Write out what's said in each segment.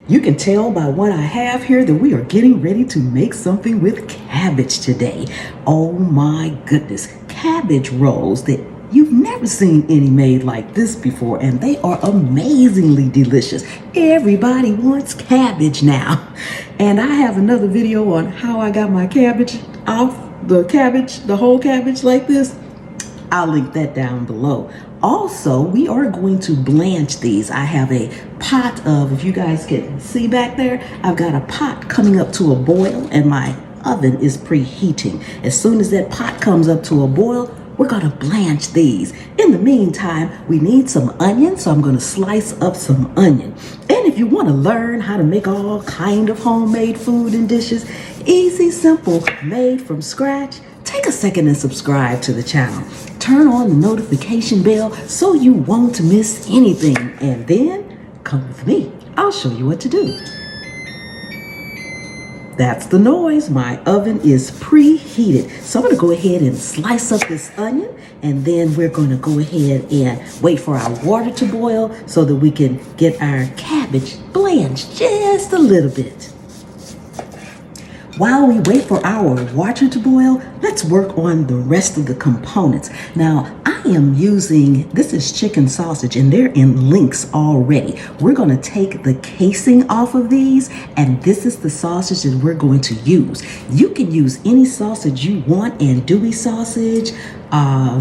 You can tell by what I have here that we are getting ready to make something with cabbage today. Oh my goodness, cabbage rolls that you've never seen any made like this before, and they are amazingly delicious. Everybody wants cabbage now. And I have another video on how I got my cabbage off the whole cabbage like this. I'll link that down below. Also, we are going to blanch these. I have a pot of, if you guys can see back there, I've got a pot coming up to a boil and my oven is preheating. As soon as that pot comes up to a boil, we're gonna blanch these. In the meantime, we need some onion, so I'm gonna slice up some onion. And if you wanna learn how to make all kind of homemade food and dishes, easy, simple, made from scratch, take a second and subscribe to the channel. Turn on the notification bell so you won't miss anything. And then come with me. I'll show you what to do. That's the noise. My oven is preheated. So I'm going to go ahead and slice up this onion, and then we're going to go ahead and wait for our water to boil so that we can get our cabbage blanched just a little bit. While we wait for our water to boil, let's work on the rest of the components. Now, I am using, this is chicken sausage, and they're in links already. We're going to take the casing off of these, and this is the sausage that we're going to use. You can use any sausage you want, andouille sausage,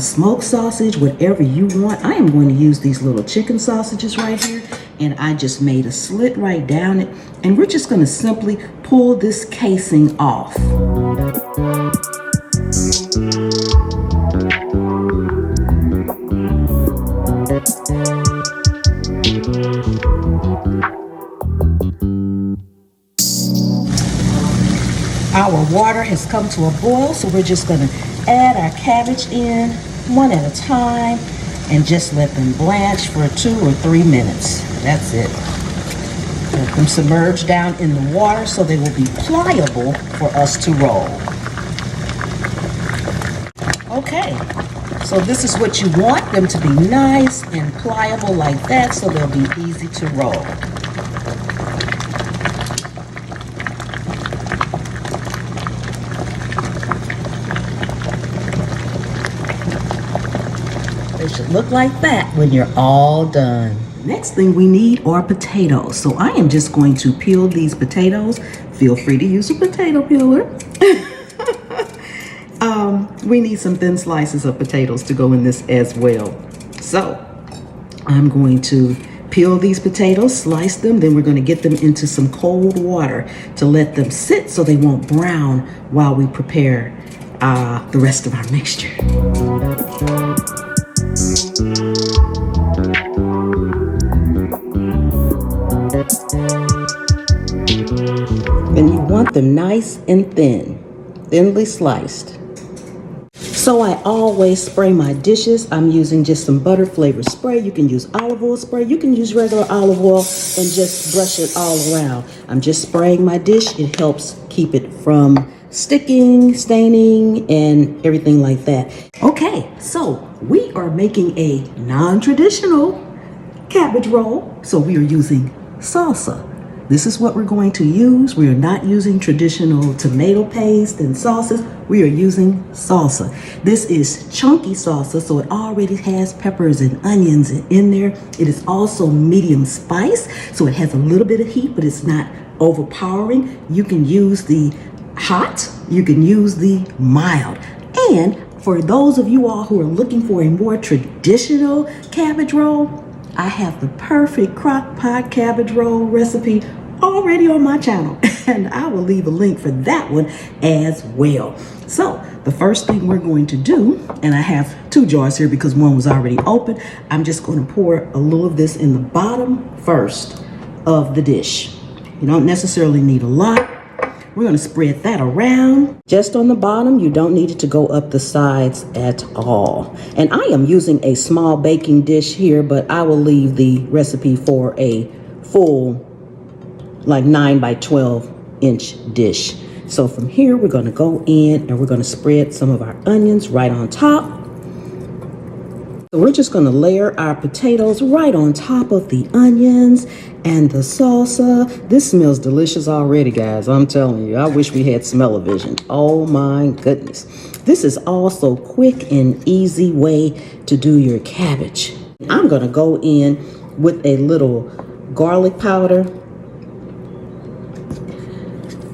smoked sausage, whatever you want. I am going to use these little chicken sausages right here, and I just made a slit right down it, and we're just going to simply pull this casing off. Our water has come to a boil, so we're just going to add our cabbage in one at a time and just let them blanch for 2 or 3 minutes. That's it. Let them submerge down in the water so they will be pliable for us to roll. Okay, so this is what you want them to be, nice and pliable like that, so they'll be easy to roll. They should look like that when you're all done. Next thing we need are potatoes. So I am just going to peel these potatoes. Feel free to use a potato peeler. We need some thin slices of potatoes to go in this as well. So I'm going to peel these potatoes, slice them, then we're going to get them into some cold water to let them sit so they won't brown while we prepare the rest of our mixture. And you want them nice and thinly sliced. So I always spray my dishes. I'm using just some butter flavored spray. You can use olive oil spray. You can use regular olive oil and just brush it all around. I'm just spraying my dish. It helps keep it from sticking, staining, and everything like that. Okay, so we are making a non-traditional cabbage roll. So we are using salsa. This is what we're going to use. We are not using traditional tomato paste and sauces. We are using salsa. This is chunky salsa, so it already has peppers and onions in there. It is also medium spice, so it has a little bit of heat, but it's not overpowering. You can use the hot, you can use the mild. And for those of you all who are looking for a more traditional cabbage roll, I have the perfect crock pot cabbage roll recipe already on my channel, and I will leave a link for that one as well. So the first thing we're going to do, and I have 2 jars here because one was already open, I'm just going to pour a little of this in the bottom first of the dish. You don't necessarily need a lot. We're going to spread that around just on the bottom. You don't need it to go up the sides at all. And I am using a small baking dish here, but I will leave the recipe for a full, like 9 by 12 inch dish. So from here, we're going to go in and we're going to spread some of our onions right on top. So we're just gonna layer our potatoes right on top of the onions and the salsa. This smells delicious already, guys. I'm telling you, I wish we had smell-o-vision. Oh my goodness. This is also quick and easy way to do your cabbage. I'm gonna go in with a little garlic powder,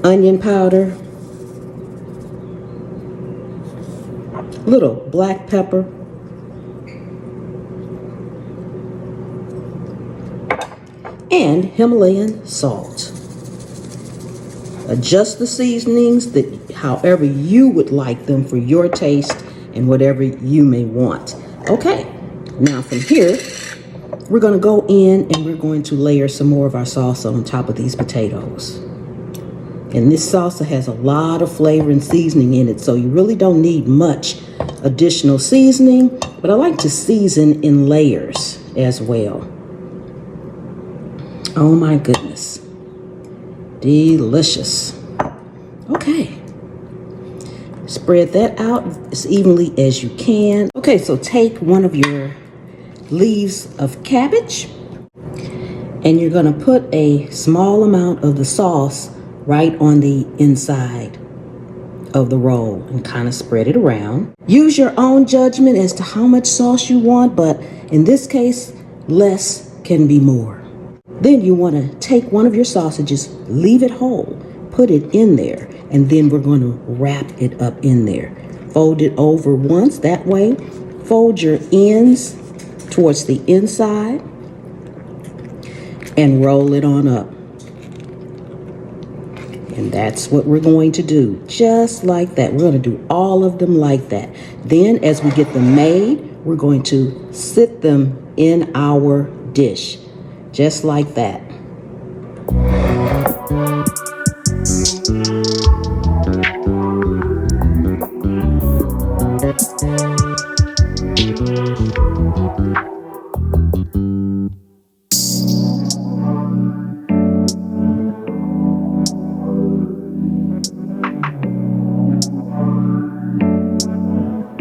onion powder, little black pepper, and Himalayan salt. Adjust the seasonings that however you would like them for your taste and whatever you may want. Okay, now from here, we're gonna go in and we're going to layer some more of our salsa on top of these potatoes. And this salsa has a lot of flavor and seasoning in it, so you really don't need much additional seasoning, but I like to season in layers as well. Oh my goodness. Delicious. Okay. Spread that out as evenly as you can. Okay, so take one of your leaves of cabbage and you're gonna put a small amount of the sauce right on the inside of the roll and kind of spread it around. Use your own judgment as to how much sauce you want, but in this case, less can be more. Then you want to take one of your sausages, leave it whole, put it in there, and then we're going to wrap it up in there. Fold it over once, that way. Fold your ends towards the inside and roll it on up. And that's what we're going to do, just like that. We're going to do all of them like that. Then as we get them made, we're going to sit them in our dish. Just like that.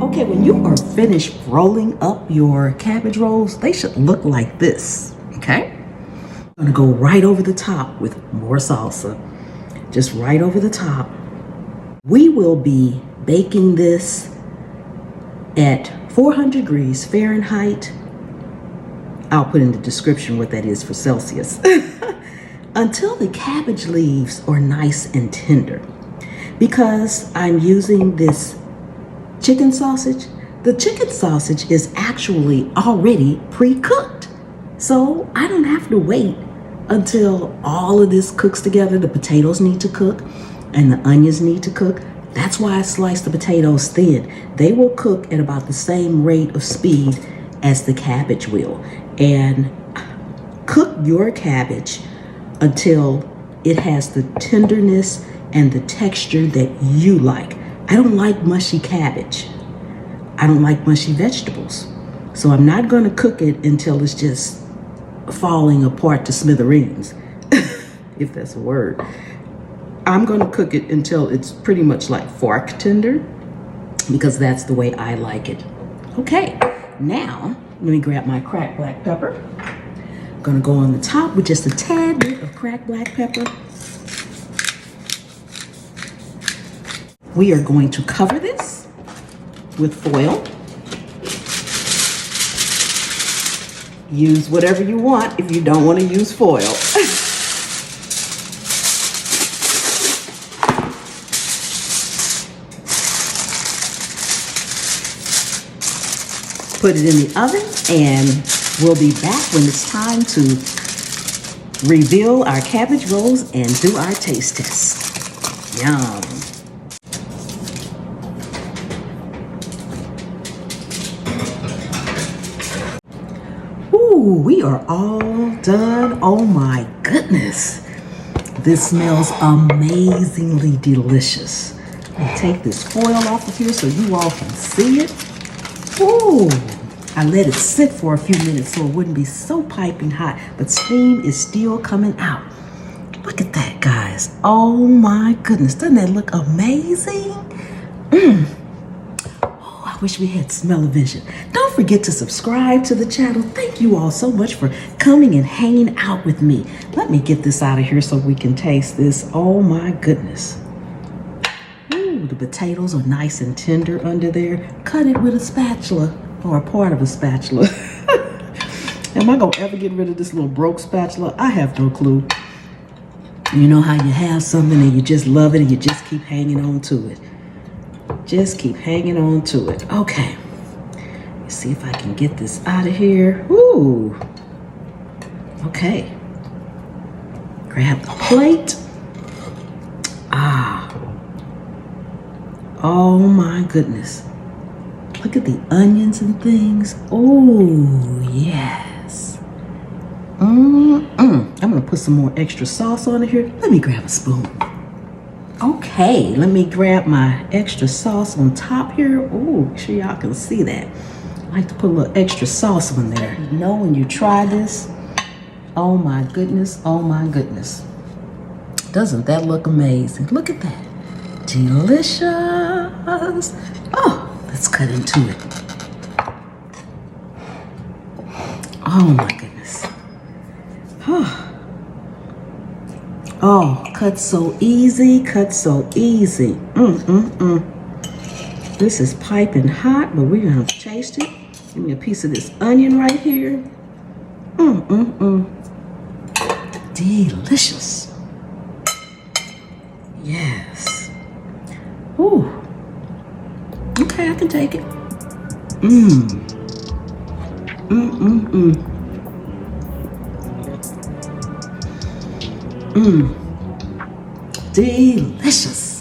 Okay, when you are finished rolling up your cabbage rolls, they should look like this, okay? I'm gonna go right over the top with more salsa, just right over the top. We will be baking this at 400 degrees Fahrenheit. I'll put in the description what that is for Celsius. Until the cabbage leaves are nice and tender. Because I'm using this chicken sausage, the chicken sausage is actually already pre-cooked. So I don't have to wait until all of this cooks together. The potatoes need to cook and the onions need to cook. That's why I slice the potatoes thin. They will cook at about the same rate of speed as the cabbage will. And cook your cabbage until it has the tenderness and the texture that you like. I don't like mushy cabbage. I don't like mushy vegetables. So I'm not going to cook it until it's just falling apart to smithereens, if that's a word. I'm going to cook it until it's pretty much like fork tender, because that's the way I like it. Okay, now let me grab my cracked black pepper. I'm going to go on the top with just a tad bit of cracked black pepper. We are going to cover this with foil. Use whatever you want if you don't want to use foil. Put it in the oven and we'll be back when it's time to reveal our cabbage rolls and do our taste test. Yum. Ooh, we are all done. Oh my goodness. This smells amazingly delicious. Let me take this foil off of here so you all can see it. Ooh, I let it sit for a few minutes so it wouldn't be so piping hot, but steam is still coming out. Look at that, guys. Oh my goodness, doesn't that look amazing? Oh, I wish we had smell-o-vision. Don't forget to subscribe to the channel. Thank you all so much for coming and hanging out with me. Let me get this out of here so we can taste this. Oh my goodness. Ooh, the potatoes are nice and tender under there. Cut it with a spatula or a part of a spatula. Am I gonna ever get rid of this little broke spatula? I have no clue. You know how you have something and you just love it and you just keep hanging on to it. Just keep hanging on to it. Okay. Let's see if I can get this out of here. Ooh. Okay. Grab the plate. Ah. Oh my goodness. Look at the onions and things. Oh, yes. I'm gonna put some more extra sauce on it here. Let me grab a spoon. Okay, let me grab my extra sauce on top here. Ooh, make sure y'all can see that. I like to put a little extra sauce on there. You know, when you try this, oh my goodness, oh my goodness. Doesn't that look amazing? Look at that. Delicious. Oh, let's cut into it. Oh my goodness. Oh, cut so easy, cut so easy. This is piping hot, but we're gonna taste it. Give me a piece of this onion right here. Delicious. Yes. Ooh. Okay, I can take it. Delicious.